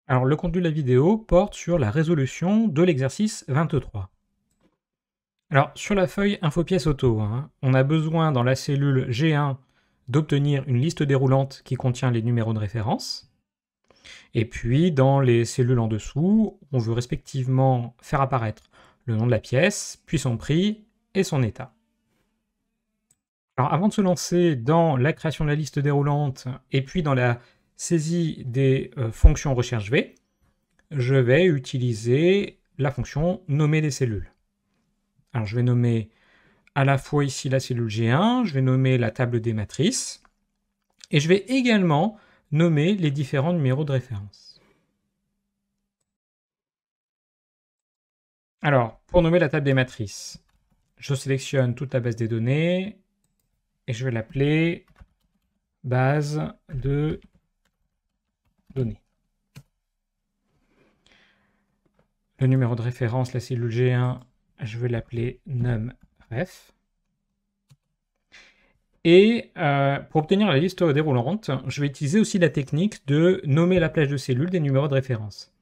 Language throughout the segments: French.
Alors, le contenu de la vidéo porte sur la résolution de l'exercice 23. Alors, sur la feuille info-pièce auto, on a besoin dans la cellule G1 d'obtenir une liste déroulante qui contient les numéros de référence. Et puis, dans les cellules en dessous, on veut respectivement faire apparaître le nom de la pièce, puis son prix et son état. Alors, avant de se lancer dans la création de la liste déroulante et puis dans la saisie des fonctions recherche V, je vais utiliser la fonction nommer les cellules. Alors, je vais nommer à la fois ici la cellule G1, je vais nommer la table des matrices, et je vais également nommer les différents numéros de référence. Alors, pour nommer la table des matrices, je sélectionne toute la base des données, et je vais l'appeler base de données. Le numéro de référence, la cellule G1, je vais l'appeler numRef. Et pour obtenir la liste déroulante, je vais utiliser aussi la technique de nommer la plage de cellules des numéros de référence.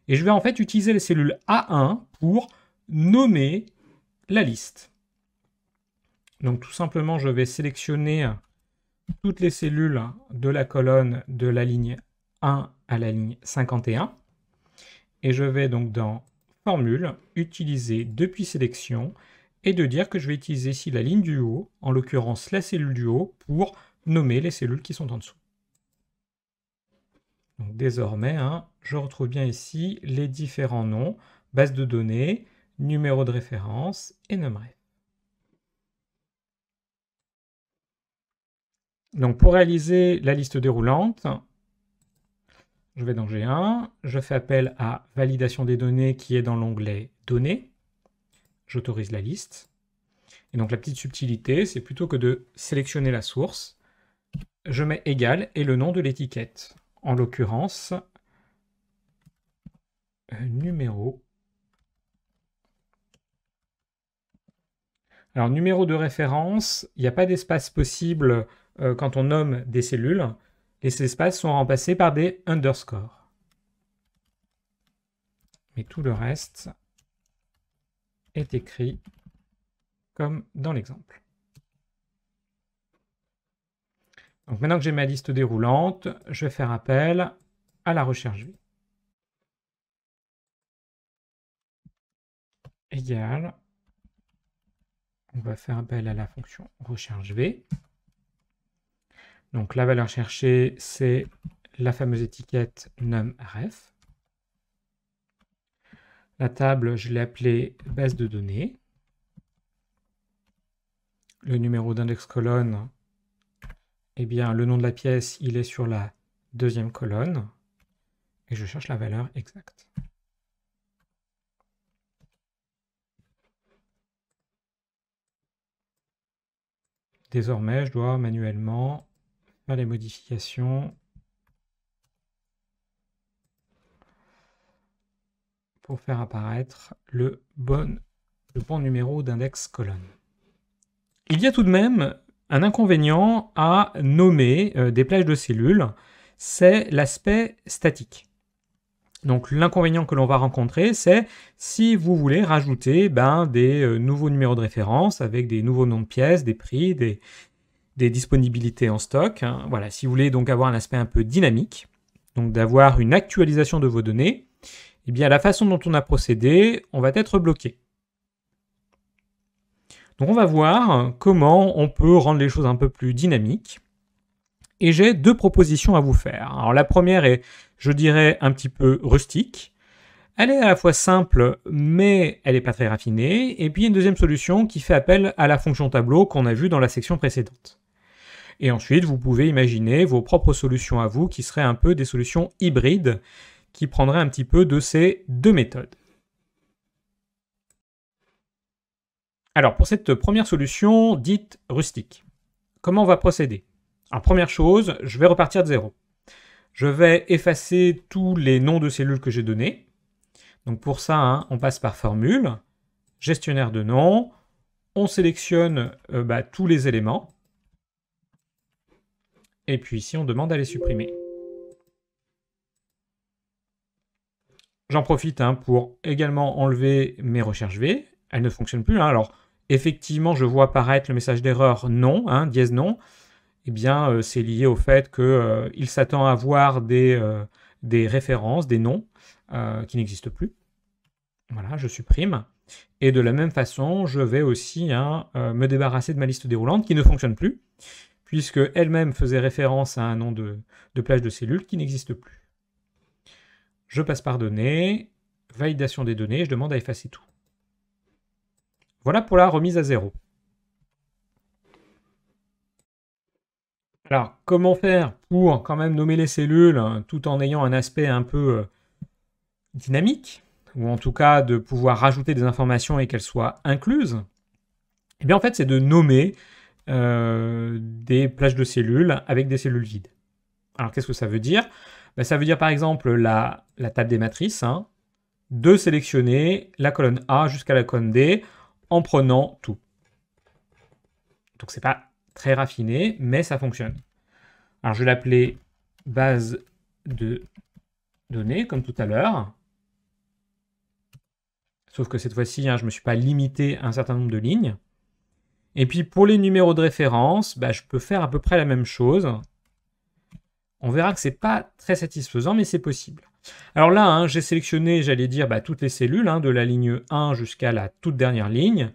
Et je vais en fait utiliser les cellules A1 pour nommer la liste. Donc tout simplement, je vais sélectionner toutes les cellules de la colonne de la ligne 1 à la ligne 51. Et je vais donc dans Formule utiliser depuis sélection et de dire que je vais utiliser ici la ligne du haut, en l'occurrence la cellule du haut, pour nommer les cellules qui sont en dessous. Donc désormais, je retrouve bien ici les différents noms, base de données, numéro de référence et numRef. Donc pour réaliser la liste déroulante, je vais dans G1, je fais appel à validation des données qui est dans l'onglet données, j'autorise la liste. Et donc la petite subtilité, c'est plutôt que de sélectionner la source, je mets égal et le nom de l'étiquette. En l'occurrence, numéro. Alors numéro de référence, il n'y a pas d'espace possible quand on nomme des cellules. Les espaces sont remplacés par des underscores. Mais tout le reste est écrit comme dans l'exemple. Donc maintenant que j'ai ma liste déroulante, je vais faire appel à la recherche V. Égal. On va faire appel à la fonction recherche V. Donc la valeur cherchée, c'est la fameuse étiquette numRef. La table, je l'ai appelée base de données. Le numéro d'index colonne, eh bien le nom de la pièce, il est sur la deuxième colonne. Et je cherche la valeur exacte. Désormais, je dois manuellement faire les modifications pour faire apparaître le bon numéro d'index colonne. Il y a tout de même un inconvénient à nommer des plages de cellules, c'est l'aspect statique. Donc l'inconvénient que l'on va rencontrer, c'est si vous voulez rajouter des nouveaux numéros de référence avec des nouveaux noms de pièces, des prix, des disponibilités en stock. Voilà, si vous voulez donc avoir un aspect un peu dynamique, donc d'avoir une actualisation de vos données, eh bien la façon dont on a procédé, on va être bloqué. Donc on va voir comment on peut rendre les choses un peu plus dynamiques. Et j'ai deux propositions à vous faire. Alors la première est, je dirais, un petit peu rustique. Elle est à la fois simple, mais elle n'est pas très raffinée. Et puis une deuxième solution qui fait appel à la fonction tableau qu'on a vue dans la section précédente. Et ensuite, vous pouvez imaginer vos propres solutions à vous, qui seraient un peu des solutions hybrides, qui prendraient un petit peu de ces deux méthodes. Alors pour cette première solution dite rustique, comment on va procéder? Alors première chose, je vais repartir de zéro. Je vais effacer tous les noms de cellules que j'ai donnés. Donc pour ça, on passe par formule, gestionnaire de noms, on sélectionne tous les éléments, et puis ici on demande à les supprimer. J'en profite pour également enlever mes recherches V. Elles ne fonctionnent plus. Alors, effectivement, je vois apparaître le message d'erreur non, dièse non. Eh bien, c'est lié au fait qu'il s'attend à voir des références, des noms qui n'existent plus. Voilà, je supprime. Et de la même façon, je vais aussi me débarrasser de ma liste déroulante qui ne fonctionne plus, puisque elle-même faisait référence à un nom de plage de cellules qui n'existe plus. Je passe par données, validation des données, je demande à effacer tout. Voilà pour la remise à zéro. Alors, comment faire pour quand même nommer les cellules tout en ayant un aspect un peu dynamique, ou en tout cas de pouvoir rajouter des informations et qu'elles soient incluses? Eh bien, en fait, c'est de nommer des plages de cellules avec des cellules vides. Alors, qu'est-ce que ça veut dire? Ça veut dire, par exemple, la table des matrices, de sélectionner la colonne A jusqu'à la colonne D en prenant tout. Donc, c'est pas très raffiné, mais ça fonctionne. Alors, je vais l'appeler base de données, comme tout à l'heure. Sauf que cette fois-ci, je ne me suis pas limité à un certain nombre de lignes. Et puis, pour les numéros de référence, je peux faire à peu près la même chose. On verra que ce n'est pas très satisfaisant, mais c'est possible. Alors là, j'ai sélectionné, j'allais dire, toutes les cellules, de la ligne 1 jusqu'à la toute dernière ligne.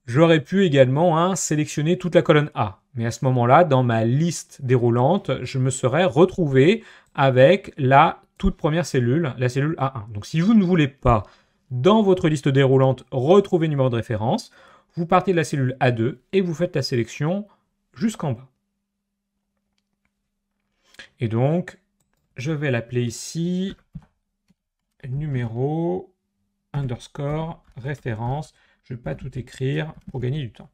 J'aurais pu également sélectionner toute la colonne A. Mais à ce moment-là, dans ma liste déroulante, je me serais retrouvé avec la toute première cellule, la cellule A1. Donc si vous ne voulez pas, dans votre liste déroulante, retrouver le numéro de référence, vous partez de la cellule A2 et vous faites la sélection jusqu'en bas. Et donc, je vais l'appeler ici numéro underscore référence. Je ne vais pas tout écrire pour gagner du temps.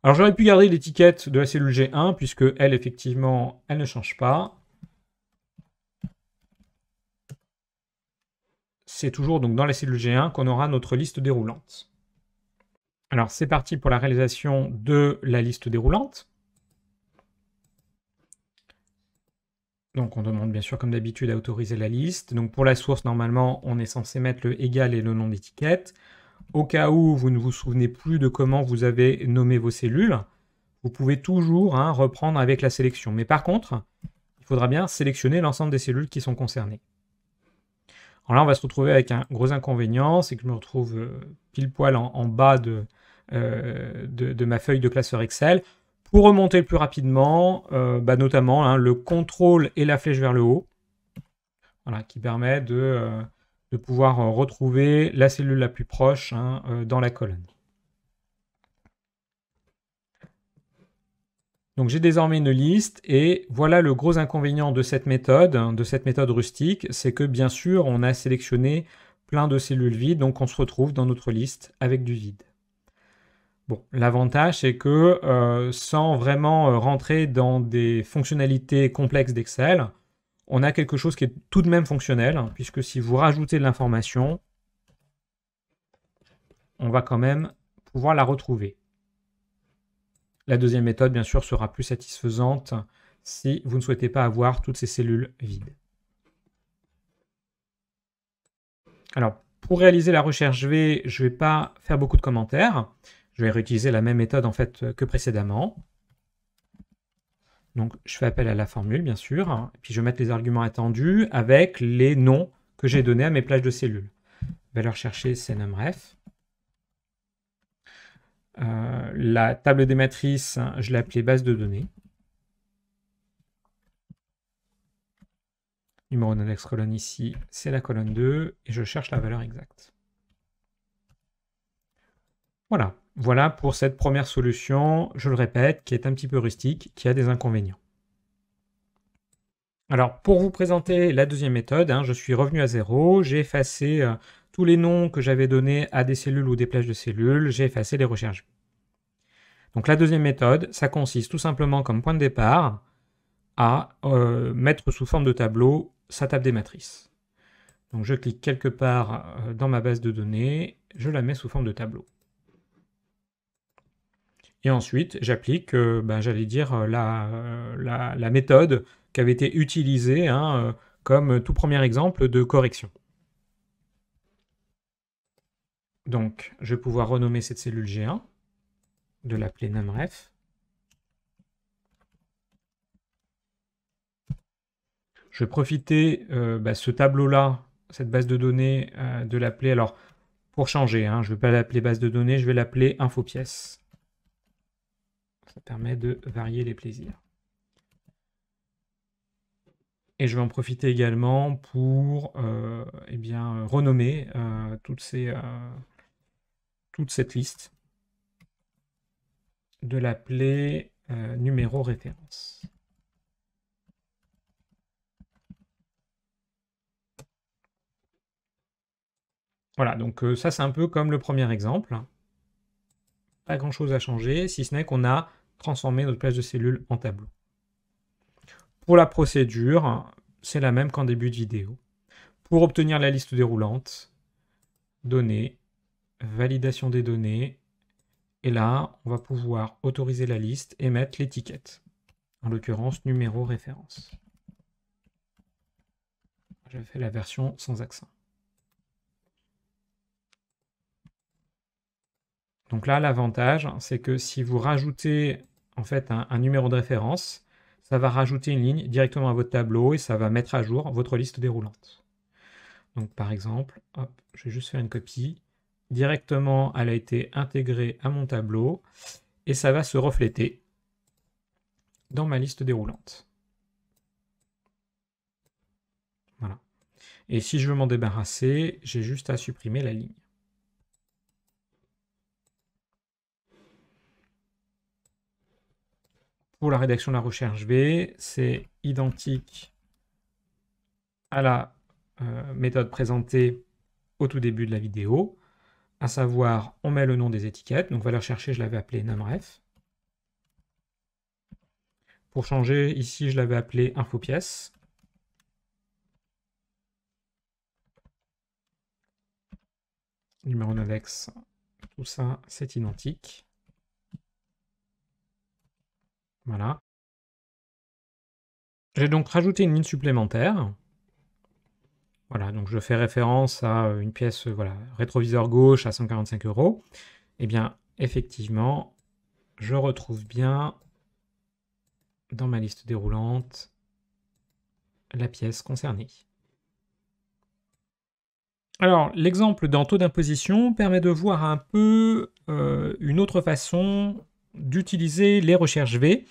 Alors j'aurais pu garder l'étiquette de la cellule G1 puisque elle, effectivement, elle ne change pas. C'est toujours donc dans la cellule G1 qu'on aura notre liste déroulante. Alors c'est parti pour la réalisation de la liste déroulante. Donc on demande bien sûr comme d'habitude à autoriser la liste. Donc pour la source, normalement, on est censé mettre le égal et le nom d'étiquette. Au cas où vous ne vous souvenez plus de comment vous avez nommé vos cellules, vous pouvez toujours reprendre avec la sélection. Mais par contre, il faudra bien sélectionner l'ensemble des cellules qui sont concernées. Alors là, on va se retrouver avec un gros inconvénient, c'est que je me retrouve pile poil en bas de ma feuille de classeur Excel. Pour remonter le plus rapidement, notamment le contrôle et la flèche vers le haut, voilà, qui permet de pouvoir retrouver la cellule la plus proche dans la colonne. Donc j'ai désormais une liste et voilà le gros inconvénient de cette méthode rustique, c'est que bien sûr on a sélectionné plein de cellules vides, donc on se retrouve dans notre liste avec du vide. Bon, l'avantage c'est que sans vraiment rentrer dans des fonctionnalités complexes d'Excel, on a quelque chose qui est tout de même fonctionnel, puisque si vous rajoutez de l'information, on va quand même pouvoir la retrouver. La deuxième méthode, bien sûr, sera plus satisfaisante si vous ne souhaitez pas avoir toutes ces cellules vides. Alors, pour réaliser la recherche V, je ne vais pas faire beaucoup de commentaires. Je vais réutiliser la même méthode en fait que précédemment. Donc, je fais appel à la formule, bien sûr, et puis je vais mettre les arguments attendus avec les noms que j'ai donnés à mes plages de cellules. Valeur cherchée, c'est numRef. La table des matrices, je l'ai appelée base de données. Numéro d'index colonne ici, c'est la colonne 2, et je cherche la valeur exacte. Voilà. Voilà pour cette première solution, je le répète, qui est un petit peu rustique, qui a des inconvénients. Alors, pour vous présenter la deuxième méthode, je suis revenu à zéro, j'ai effacé tous les noms que j'avais donnés à des cellules ou des plages de cellules, j'ai effacé les recherches. Donc la deuxième méthode, ça consiste tout simplement comme point de départ à mettre sous forme de tableau sa table des matrices. Donc je clique quelque part dans ma base de données, je la mets sous forme de tableau. Et ensuite, j'applique, j'allais dire, la méthode qui avait été utilisée comme tout premier exemple de correction. Donc, je vais pouvoir renommer cette cellule G1, de l'appeler numRef. Je vais profiter ce tableau-là, cette base de données, de l'appeler, alors pour changer, hein, je ne vais pas l'appeler base de données, je vais l'appeler infopièce. Ça permet de varier les plaisirs. Et je vais en profiter également pour renommer toute cette liste, de l'appeler numéro référence. Voilà, donc ça c'est un peu comme le premier exemple. Pas grand chose à changer, si ce n'est qu'on a transformé notre plage de cellules en tableau. Pour la procédure, c'est la même qu'en début de vidéo. Pour obtenir la liste déroulante, données, validation des données, et là, on va pouvoir autoriser la liste et mettre l'étiquette, en l'occurrence numéro référence. Je fais la version sans accent. Donc là, l'avantage, c'est que si vous rajoutez en fait un numéro de référence, ça va rajouter une ligne directement à votre tableau et ça va mettre à jour votre liste déroulante. Donc par exemple, hop, je vais juste faire une copie. Directement, elle a été intégrée à mon tableau et ça va se refléter dans ma liste déroulante. Voilà. Et si je veux m'en débarrasser, j'ai juste à supprimer la ligne. Pour la rédaction de la recherche V, c'est identique à la méthode présentée au tout début de la vidéo, à savoir, on met le nom des étiquettes, donc valeur cherchée, je l'avais appelé numRef. Pour changer, ici, je l'avais appelé infopièce. Numéro d'index, tout ça, c'est identique. Voilà. J'ai donc rajouté une ligne supplémentaire. Voilà, donc je fais référence à une pièce, voilà, rétroviseur gauche à 145 €. Eh bien, effectivement, je retrouve bien dans ma liste déroulante la pièce concernée. Alors, l'exemple d'un taux d'imposition permet de voir un peu une autre façon d'utiliser les recherches V.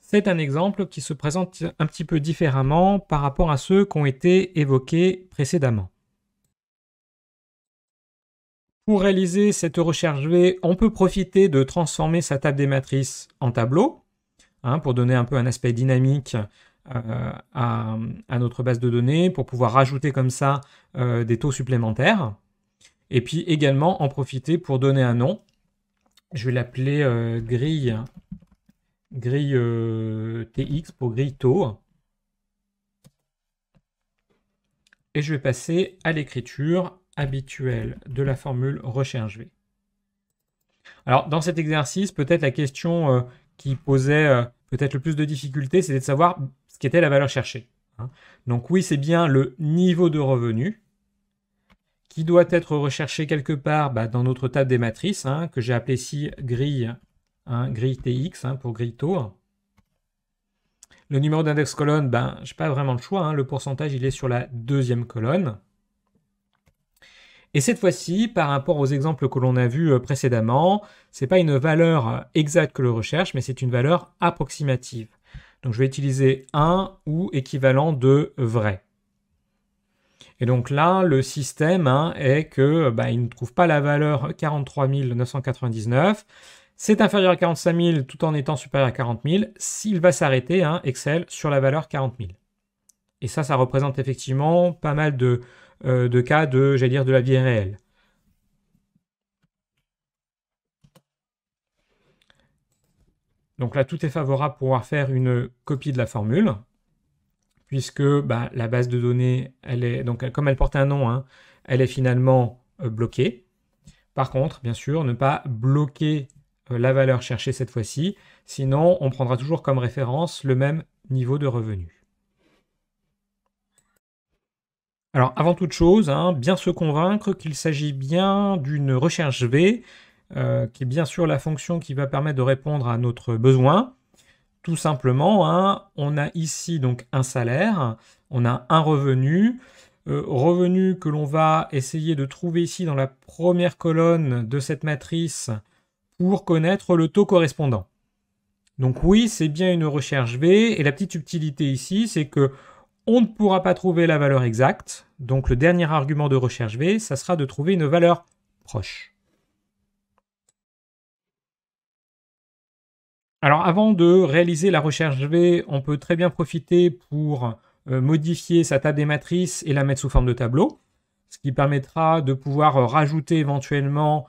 C'est un exemple qui se présente un petit peu différemment par rapport à ceux qui ont été évoqués précédemment. Pour réaliser cette recherche V, on peut profiter de transformer sa table des matrices en tableau, hein, pour donner un peu un aspect dynamique à notre base de données, pour pouvoir rajouter comme ça des taux supplémentaires. Et puis également en profiter pour donner un nom. Je vais l'appeler grille TX pour grille taux. Et je vais passer à l'écriture habituelle de la formule recherche V. Alors dans cet exercice, peut-être la question qui posait peut-être le plus de difficultés, c'était de savoir ce qu'était la valeur cherchée. Hein. Donc oui, c'est bien le niveau de revenu qui doit être recherché quelque part dans notre table des matrices, hein, que j'ai appelé ici grille, hein, grille TX pour grille taux. Le numéro d'index colonne, je n'ai pas vraiment le choix, hein, le pourcentage il est sur la deuxième colonne. Et cette fois-ci, par rapport aux exemples que l'on a vus précédemment, ce n'est pas une valeur exacte que l'on recherche, mais c'est une valeur approximative. Donc je vais utiliser 1 ou équivalent de vrai. Et donc là, le système est que il ne trouve pas la valeur 43 999. C'est inférieur à 45 000 tout en étant supérieur à 40 000. S'il va s'arrêter, Excel, sur la valeur 40 000. Et ça représente effectivement pas mal de cas de la vie réelle. Donc là, tout est favorable pour pouvoir faire une copie de la formule, puisque la base de données, elle est, donc, comme elle porte un nom, elle est finalement bloquée. Par contre, bien sûr, ne pas bloquer la valeur cherchée cette fois-ci, sinon on prendra toujours comme référence le même niveau de revenu. Alors, avant toute chose, hein, bien se convaincre qu'il s'agit bien d'une recherche V, qui est bien sûr la fonction qui va permettre de répondre à notre besoin. Tout simplement, hein, on a ici donc un salaire, on a un revenu, revenu que l'on va essayer de trouver ici dans la première colonne de cette matrice pour connaître le taux correspondant. Donc oui, c'est bien une recherche V, et la petite subtilité ici, c'est que on ne pourra pas trouver la valeur exacte, donc le dernier argument de recherche V, ça sera de trouver une valeur proche. Alors avant de réaliser la recherche V, on peut très bien profiter pour modifier sa table des matrices et la mettre sous forme de tableau, ce qui permettra de pouvoir rajouter éventuellement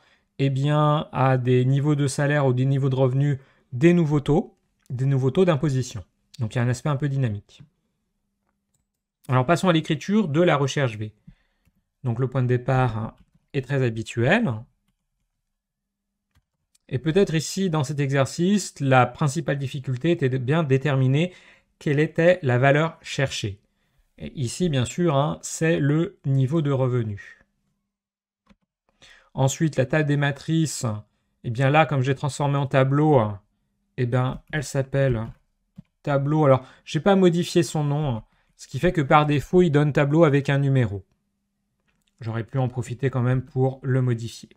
à des niveaux de salaire ou des niveaux de revenus des nouveaux taux d'imposition. Donc il y a un aspect un peu dynamique. Alors passons à l'écriture de la recherche V. Donc le point de départ est très habituel. Et peut-être ici, dans cet exercice, la principale difficulté était de bien déterminer quelle était la valeur cherchée. Et ici, bien sûr, hein, c'est le niveau de revenu. Ensuite, la table des matrices, et bien là, comme j'ai transformé en tableau, elle s'appelle tableau. Alors, je n'ai pas modifié son nom, ce qui fait que par défaut, il donne tableau avec un numéro. J'aurais pu en profiter quand même pour le modifier.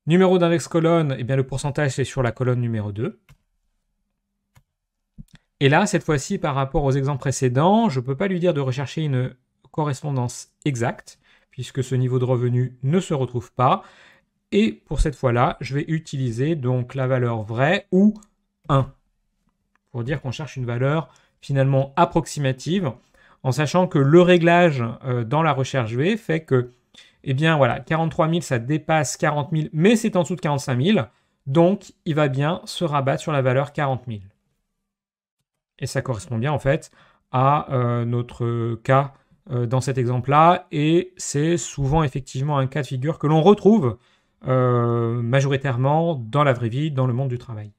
Numéro d'index colonne, le pourcentage c'est sur la colonne numéro 2. Et là, cette fois-ci, par rapport aux exemples précédents, je ne peux pas lui dire de rechercher une correspondance exacte, puisque ce niveau de revenu ne se retrouve pas. Et pour cette fois-là, je vais utiliser donc la valeur vraie ou 1, pour dire qu'on cherche une valeur finalement approximative, en sachant que le réglage dans la recherche V fait que 43 000, ça dépasse 40 000, mais c'est en dessous de 45 000, donc il va bien se rabattre sur la valeur 40 000. Et ça correspond bien en fait à notre cas dans cet exemple-là, et c'est souvent effectivement un cas de figure que l'on retrouve majoritairement dans la vraie vie, dans le monde du travail.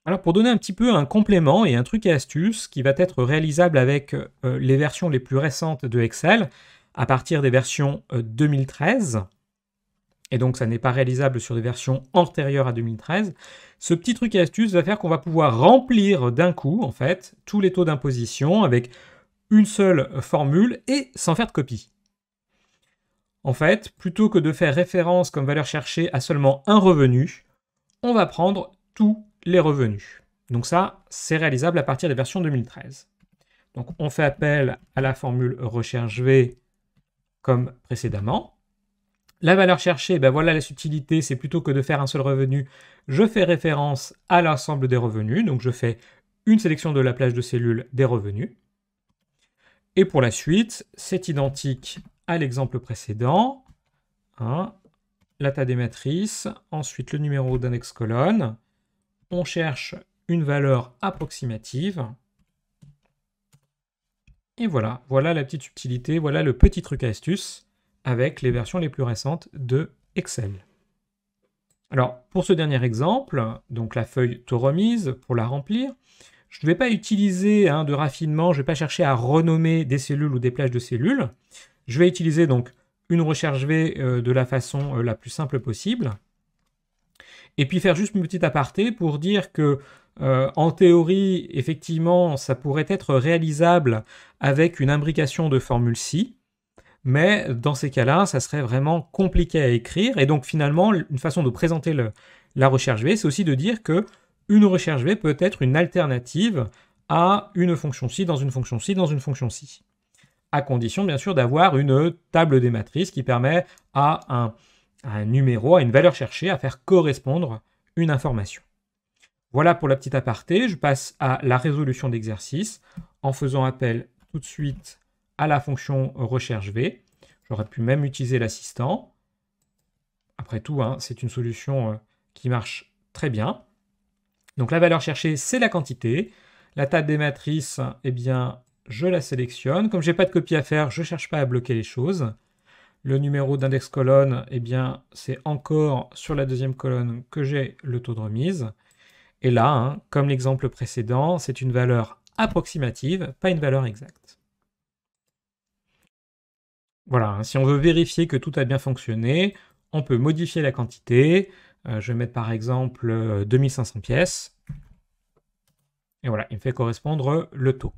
Alors pour donner un petit peu un complément et un truc et astuce qui va être réalisable avec les versions les plus récentes de Excel, à partir des versions 2013, et donc ça n'est pas réalisable sur des versions antérieures à 2013, ce petit truc et astuce va faire qu'on va pouvoir remplir d'un coup, en fait, tous les taux d'imposition avec une seule formule et sans faire de copie. En fait, plutôt que de faire référence comme valeur cherchée à seulement un revenu, on va prendre tous les revenus. Donc ça, c'est réalisable à partir des versions 2013. Donc on fait appel à la formule recherche V comme précédemment. La valeur cherchée, voilà la subtilité, c'est plutôt que de faire un seul revenu, je fais référence à l'ensemble des revenus, donc je fais une sélection de la plage de cellules des revenus. Et pour la suite, c'est identique à l'exemple précédent. La table des matrices, ensuite le numéro d'index colonne, on cherche une valeur approximative. Et voilà la petite subtilité, voilà le petit truc à astuce avec les versions les plus récentes de Excel. Alors, pour ce dernier exemple, donc la feuille taux remise, pour la remplir, je ne vais pas utiliser de raffinement, je ne vais pas chercher à renommer des cellules ou des plages de cellules. Je vais utiliser donc une recherche V de la façon la plus simple possible. Et puis faire juste une petite aparté pour dire que en théorie, effectivement, ça pourrait être réalisable avec une imbrication de formule si, mais dans ces cas-là, ça serait vraiment compliqué à écrire. Et donc finalement, une façon de présenter la recherche V, c'est aussi de dire que une recherche V peut être une alternative à une fonction si dans une fonction si dans une fonction si. À condition, bien sûr, d'avoir une table des matrices qui permet à un numéro, à une valeur cherchée, à faire correspondre une information. Voilà pour la petite aparté. Je passe à la résolution d'exercice en faisant appel tout de suite à la fonction recherche V. J'aurais pu même utiliser l'assistant. Après tout, c'est une solution qui marche très bien. Donc la valeur cherchée, c'est la quantité. La table des matrices, je la sélectionne. Comme je n'ai pas de copie à faire, je ne cherche pas à bloquer les choses. Le numéro d'index colonne, c'est encore sur la deuxième colonne que j'ai le taux de remise. Et là, comme l'exemple précédent, c'est une valeur approximative, pas une valeur exacte. Voilà, hein, si on veut vérifier que tout a bien fonctionné, on peut modifier la quantité. Je vais mettre par exemple 2500 pièces. Et voilà, il me fait correspondre le taux.